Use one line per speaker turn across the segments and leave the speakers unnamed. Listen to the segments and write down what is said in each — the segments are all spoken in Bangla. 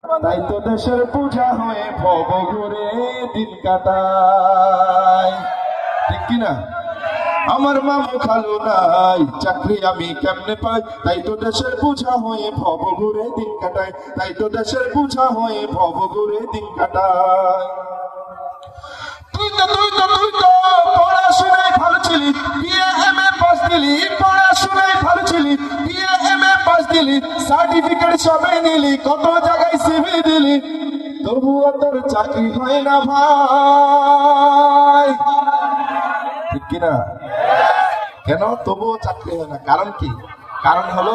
তাই তো দেশের পূজা হয়ে ভব ঘুরে দিন কাটায়, ঠিক কিনা? আমার মামু খালু নাই, চাকরি আমি কেমনে পাই? তাই তো দেশের পূজা হয়ে ভব ঘুরে দিন কাটায়, তাই তো দেশের পূজা হয়ে ভব ঘুরে দিন কাটায়। তুই তো পড়াশোনায় ভালো ছিলি, বিএ এমএ পাস দিলি, পড়াশোনায় ভালো ছিলি, বিএ এমএ পাস দিলি, সার্টিফিকেট সবে নিলি, কত জায়গায় সিভি দিলি, তবুও তোর চাকরি হয় না ভাই, ঠিক কিনা? কেন তবুও চাকরি হয় না? কারণ কি? কারণ হলো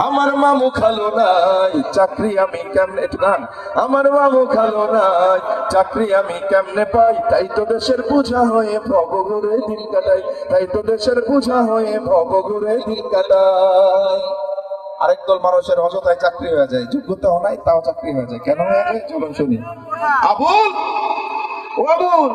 আমার মামু খালু নাই, চাকরি আমি কেমনে, একটু গান, আমার মামু খালু নাই, চাকরি আমি কেমনে পাই? তাই তো দেশের পূজা হয়ে ভব ঘুরে দিন কাটাই, তাই তো দেশের পূজা হয়ে ভব ঘুরে দিন কাটাই। আরেক দল মানুষের অযথায় চাকরি হয়ে যায়, যোগ্যতা নাই তাও চাকরি হয়ে যায়। কেন হয়ে যায় চলুন শুনি। আবুল, ও আবুল,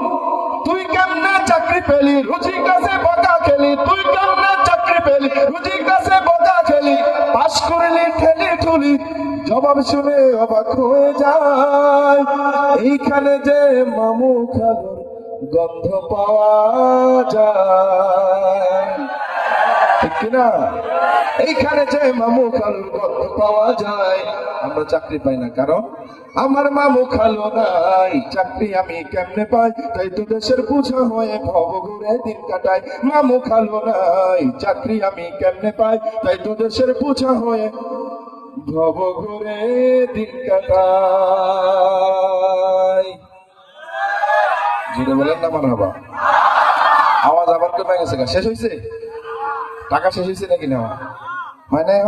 তুই কেমনে চাকরি পেলি? রুচি কাছে বকা খেলি, তুই কেমনে চাকরি পেলি? রুচি কাছে বকা খেলি, পাস করলি ঠেলি ঠুলি, জবাব শুনে অবাক হয়ে যায়। এইখানে যে মামু খালুর গন্ধ পাওয়া যায়, ঠিক কিনা? এইখানে যে মামু খালুর গন্ধ পাওয়া যায়, আমরা চাকরি পাই না। কারণ আমার মামু খালু নাই, চাকরি আমি কেমনে পাই? তাই তো দেশের পূজা হয়ে ভব ঘুরে দিন কাটাই। মামু খালু নাই, চাকরি আমি কেমনে পাই? তাই তো দেশের পূজা হয়ে ভব ঘুরে দিন কাটাই। জুড়ে বলেন না মারহাবা। আওয়াজ আবার কমে গেছে, শেষ হয়েছে? টাকা শেষ হয়েছে নাকি নেওয়া? মানে